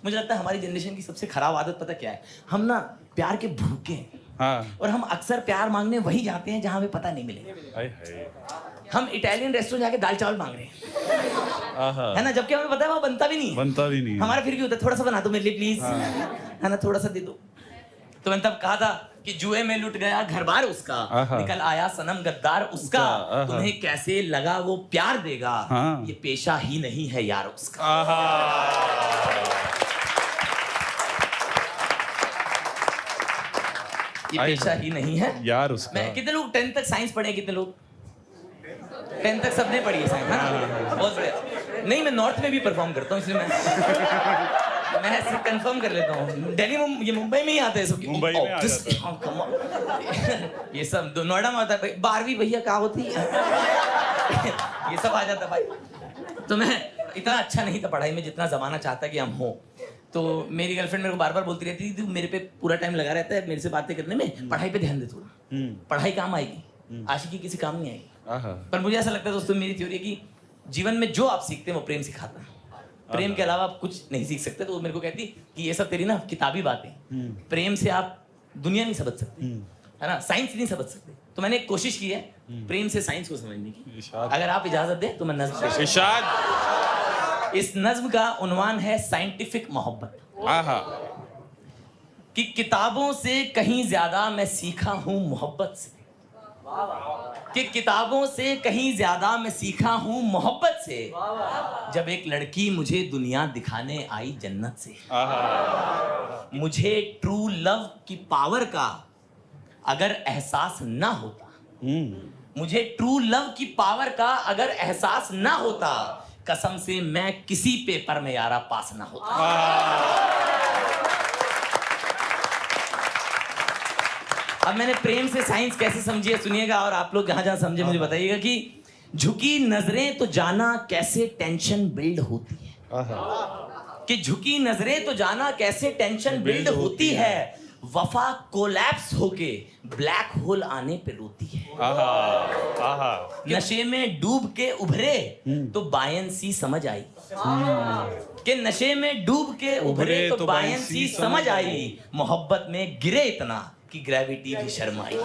मुझे लगता है हमारी जनरेशन की सबसे खराब आदत पता क्या है, हम ना प्यार के भूखे हैं। हाँ। और हम अक्सर प्यार मांगने वही जाते हैं जहां हमें पता नहीं मिले। हाय हाय। हम इटालियन रेस्टोरेंट जाके दाल चावल मांग रहे हैं, है ना, जबकि हमें पता है वो बनता भी नहीं है। बनता भी नहीं है। हमारा फिर भी होता है थोड़ा सा बना दो मेरे लिए प्लीज, है ना, थोड़ा सा दे दो। तो मैंने तब कहा था कि जुए में लुट गया घर बार उसका, निकल आया सनम गद्दार उसका, तुम्हें कैसे लगा वो प्यार देगा, ये पेशा ही नहीं है यार उसका। ये पेशा ही नहीं है यार उसका। मैं कितने लोग 10th तक साइंस पढ़े, कितने लोग 10th तक सबने पढ़ी है साइंस, है ना? बहुत बढ़िया। नहीं, मैं नॉर्थ में भी परफॉर्म करता हूँ, इसलिए मैं ऐसे कंफर्म कर लेता हूँ। दिल्ली ये मुंबई में ही आते हैं सब, मुंबई में आ जाते हैं ये सब। नोएडा में आता है 12वीं भैया क्या होती है ये सब आ जाता है भाई। तो मैं इतना अच्छा नहीं था पढ़ाई में जितना जमाना चाहता कि हम हो। तो मेरी गर्लफ्रेंड मेरे को बार बार बोलती रहती थी, तू मेरे पे पूरा टाइम लगा रहता है मेरे से बातें करने में, पढ़ाई पे ध्यान दे थोड़ा, पढ़ाई काम आएगी, आशिकी किसी काम नहीं आएगी। पर मुझे ऐसा लगता है दोस्तों, मेरी थ्योरी है कि जीवन में जो आप सीखते हैं वो प्रेम सिखाता है। प्रेम के अलावा आप कुछ नहीं सीख सकते। तो वो मेरे को कहती कि ये सब तेरी ना किताबी बातें, प्रेम से आप दुनिया नहीं समझ सकते, है ना, साइंस नहीं समझ सकते। तो मैंने एक कोशिश की है प्रेम से साइंस को समझने की। अगर आप इजाजत दें तो मैं नज्म पेश करूं। इस नज्म का उन्वान है साइंटिफिक मोहब्बत। कि किताबों से कहीं ज्यादा मैं सीखा हूं मोहब्बत से, कि किताबों से कहीं ज्यादा मैं सीखा हूं मोहब्बत से, जब एक लड़की मुझे दुनिया दिखाने आई जन्नत से। मुझे ट्रू लव की पावर का अगर एहसास ना होता, मुझे ट्रू लव की पावर का अगर एहसास ना होता, कसम से मैं किसी पेपर में यारा पास ना होता। अब मैंने प्रेम से साइंस कैसे समझी है सुनिएगा, और आप लोग जहां जहां समझे मुझे बताइएगा। कि झुकी नजरें तो जाना कैसे टेंशन बिल्ड होती है, कि झुकी नजरें तो जाना कैसे टेंशन बिल्ड होती है, वफा कोलैप्स होके ब्लैक होल आने पे रोती है। नशे में डूब के उभरे तो बायंसी समझ आई, कि नशे में डूब के उभरे तो बायंसी समझ आई, मोहब्बत में गिरे इतना कि ग्रेविटी भी शर्माई।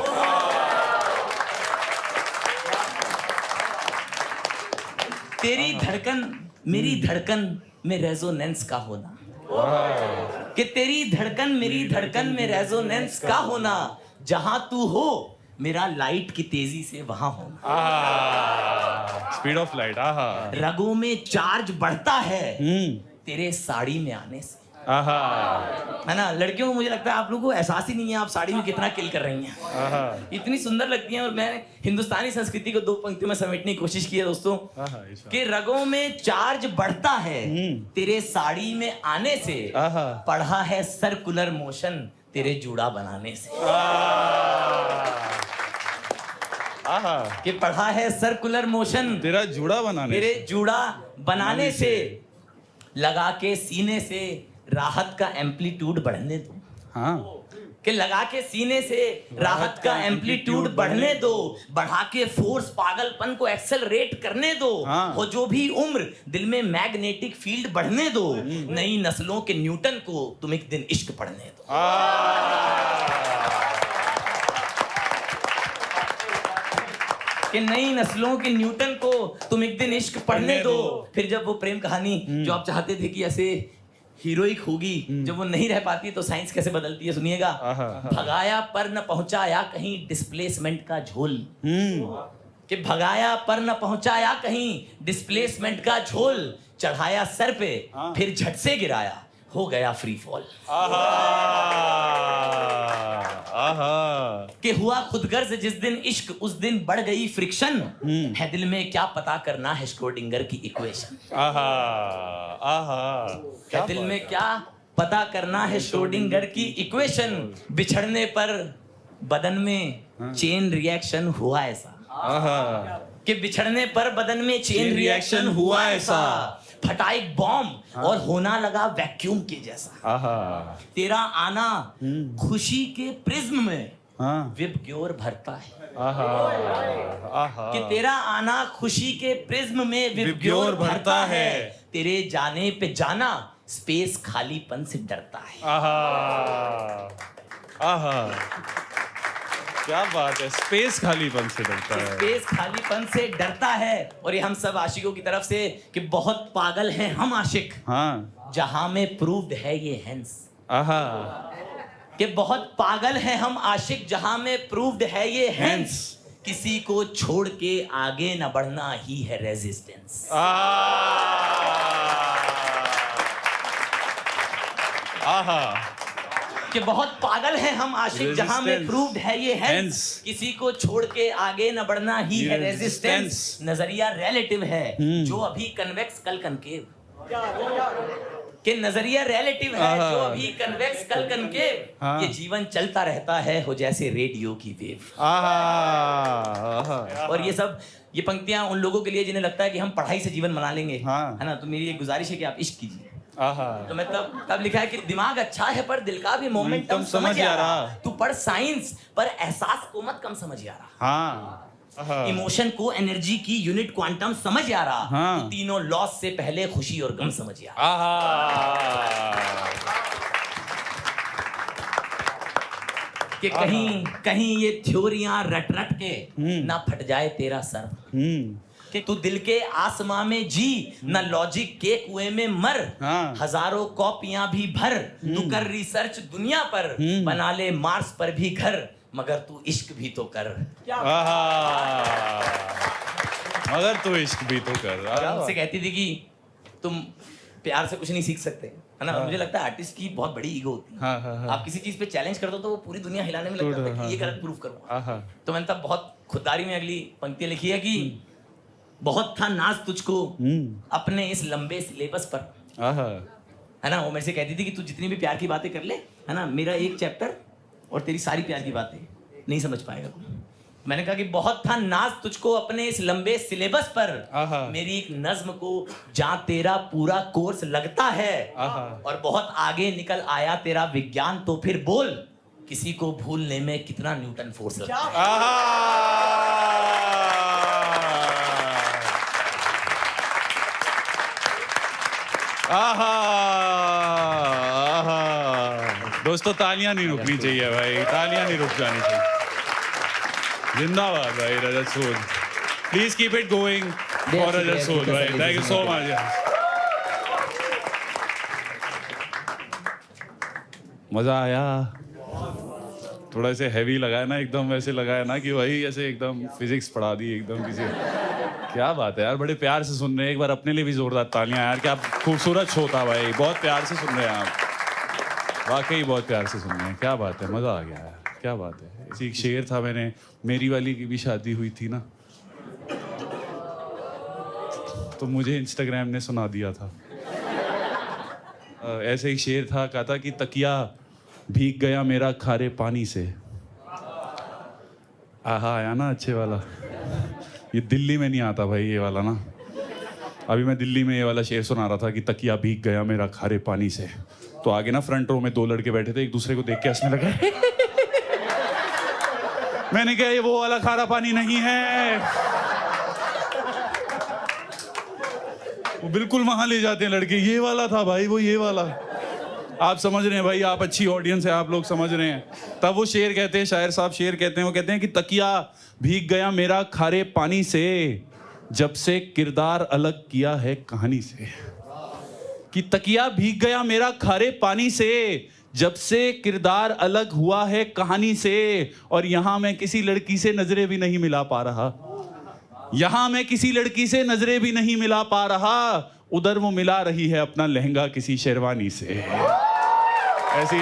तेरी धड़कन मेरी धड़कन में रेजोनेंस का होना, कि तेरी धड़कन मेरी धड़कन में रेजोनेंस का होना, जहां तू हो मेरा लाइट की तेजी से वहां होना। Speed of light. रगों में चार्ज बढ़ता है तेरे साड़ी में आने से, है ना। लड़कियों को मुझे लगता है आप लोगों को एहसास ही नहीं है आप साड़ी में कितना किल कर रही हैं, इतनी सुंदर लगती हैं। और मैंने हिंदुस्तानी संस्कृति को 2 पंक्तियों में समेटने की कोशिश की है दोस्तों, कि रगों में चार्ज बढ़ता है तेरे साड़ी में आने से, पढ़ा है सर्कुलर मोशन तेरे जूड़ा बनाने से, कि पढ़ा है सर्कुलर मोशन तेरा जूड़ा बनाने, तेरे जूड़ा बनाने से, लगा के सीने से राहत का एम्पलीट्यूड बढ़ने दो। कि लगा के सीने से राहत का एम्पलीट्यूड बढ़ने दो, बढ़ा के फोर्स पागलपन को एक्सेलरेट करने दो, हो जो भी उम्र दिल में मैग्नेटिक फील्ड बढ़ने दो, नई नस्लों के न्यूटन को तुम एक दिन इश्क पढ़ने दो। कि नई नस्लों के न्यूटन को तुम एक दिन इश्क पढ़ने दो। फिर जब वो प्रेम कहानी जो आप चाहते थे कि ऐसे हीरोइक होगी, जब वो नहीं रह पाती तो साइंस कैसे बदलती है सुनिएगा। भगाया पर न पहुंचाया कहीं डिस्प्लेसमेंट का झोल, कि भगाया पर न पहुंचाया कहीं डिस्प्लेसमेंट का झोल, चढ़ाया सर पे फिर झट से गिराया हो गया फ्री फॉल। कि हुआ खुदगर्ज जिस दिन इश्क उस दिन बढ़ गई फ्रिक्शन, है दिल में क्या पता करना है श्रोडिंगर की इक्वेशन। है दिल में क्या पता करना है श्रोडिंगर की इक्वेशन, बिछड़ने पर बदन में चेन रिएक्शन हुआ ऐसा, कि बिछड़ने पर बदन में चेन रिएक्शन हुआ ऐसा, फटा एक बॉम्ब और होना लगा वैक्यूम के जैसा। तेरा आना खुशी के प्रिज्म में विबग्योर भरता है, कि तेरा आना खुशी के प्रिज्म में विबग्योर भरता है, तेरे जाने पे जाना स्पेस खालीपन से डरता है। आहा आहा, क्या बात है, स्पेस खालीपन से डरता है। स्पेस खालीपन से डरता है। और ये हम सब आशिकों की तरफ से कि बहुत पागल हैं हम आशिक, हाँ, जहां में प्रूव्ड है ये हेंस। आहा, कि बहुत पागल हैं हम आशिक, जहां में प्रूव्ड है ये हेंस। किसी को छोड़ के आगे न बढ़ना ही है रेजिस्टेंस। आहा, कि बहुत पागल हैं हम आशिक, जहां में प्रूव्ड है ये हेंस। किसी को छोड़ के आगे न बढ़ना ही है रेजिस्टेंस। नजरिया रिलेटिव है जो अभी कन्वेक्स कल कनकेव। कि नजरिया रिलेटिव है जो अभी कन्वेक्स कल कनकेव। ये जीवन चलता रहता है हो जैसे रेडियो की वेव। और ये सब ये पंक्तियां उन लोगों के लिए जिन्हें लगता है कि हम पढ़ाई से जीवन बना लेंगे, है ना। तो मेरी एक गुजारिश है कि आप इश्क कीजिए। तो मैं तब लिखा है कि दिमाग अच्छा है पर दिल का भी मोमेंटम समझ आ रहा। तू पढ़ साइंस पर एहसास को मत कम समझ आ रहा। इमोशन को एनर्जी की यूनिट क्वांटम समझ आ रहा। तो तीनों लॉस से पहले खुशी और गम समझ आ रहा। कि कहीं ये थ्योरियां रट रट के ना फट जाए तेरा सर। कि तू दिल के आसमां में जी, न लॉजिक के कुएं में मर। हजारों कॉपियां भी भर, तू कर रिसर्च दुनिया पर। बना ले मार्स पर भी घर, मगर तू इश्क भी तो कर। मगर तू इश्क भी तो कर। मुझसे कहती थी कि तुम प्यार से कुछ नहीं सीख सकते, है ना। मुझे लगता है आर्टिस्ट की बहुत बड़ी ईगो होती है। आप किसी चीज पे चैलेंज कर दो तो वो पूरी दुनिया हिलाने में लगता है कि ये गलत प्रूफ करूंगा। तो मैंने तब बहुत खुददारी में अगली पंक्ति लिखी है कि बहुत था नाज तुझको अपने इस लंबे सिलेबस पर, है ना। वो मेरे से कहती थी कि तू जितनी भी प्यार की बातें कर ले, है ना, मेरा एक चैप्टर और तेरी सारी प्यार की बातें नहीं समझ पाएगा तू। मैंने कहा कि बहुत था नाज तुझको अपने इस लंबे सिलेबस पर, मेरी एक नज्म को जहां तेरा पूरा कोर्स लगता है। और बहुत आगे निकल आया तेरा विज्ञान, तो फिर बोल किसी को भूलने में कितना न्यूटन फोर्स लगता है। दोस्तों तालियां नहीं रुकनी चाहिए भाई, तालियां नहीं रुक जानी चाहिए। जिंदाबाद भाई Rajat Sood, please keep it going for Rajat Sood भाई, थैंक यू सो मच। मजा आया, थोड़ा ऐसे हैवी लगाया ना, एकदम वैसे लगाया ना कि भाई ऐसे एकदम फिजिक्स पढ़ा दी एकदम किसी। क्या बात है यार, बड़े प्यार से सुन रहे हैं। एक बार अपने लिए भी जोरदार तालियां यार, क्या खूबसूरत शो था भाई, बहुत प्यार से सुन रहे हैं आप, वाकई बहुत प्यार से सुन रहे हैं। क्या बात है, मजा आ गया यार, क्या बात है। ऐसी एक शेर था, मैंने मेरी वाली की भी शादी हुई थी ना, तो मुझे इंस्टाग्राम ने सुना दिया था। ऐसे एक शेर था, कहा था कि तकिया भीग गया मेरा खारे पानी से। आहा, आया ना अच्छे वाला। ये दिल्ली में नहीं आता भाई ये वाला ना। अभी मैं दिल्ली में ये वाला शेर सुना रहा था कि तकिया भीग गया मेरा खारे पानी से, तो आगे ना फ्रंट रो में दो लड़के बैठे थे, एक दूसरे को देख के हंसने लगे। मैंने कहा ये वो वाला खारा पानी नहीं है, वो बिल्कुल वहां ले जाते हैं लड़के, ये वाला था भाई, वो ये वाला। आप समझ रहे हैं भाई, आप अच्छी ऑडियंस है, आप लोग समझ रहे हैं। तब वो शेर कहते हैं, शायर साहब शेर कहते हैं, वो कहते हैं कि तकिया भीग गया मेरा खारे पानी से, जब से किरदार अलग किया है कहानी से। कि तकिया भीग गया मेरा खारे पानी से, जब से किरदार अलग हुआ है कहानी से। और यहां मैं किसी लड़की से नजरें भी नहीं मिला पा रहा, यहां मैं किसी लड़की से नजरें भी नहीं मिला पा रहा, उधर वो मिला रही है अपना लहंगा किसी शेरवानी से। ऐसी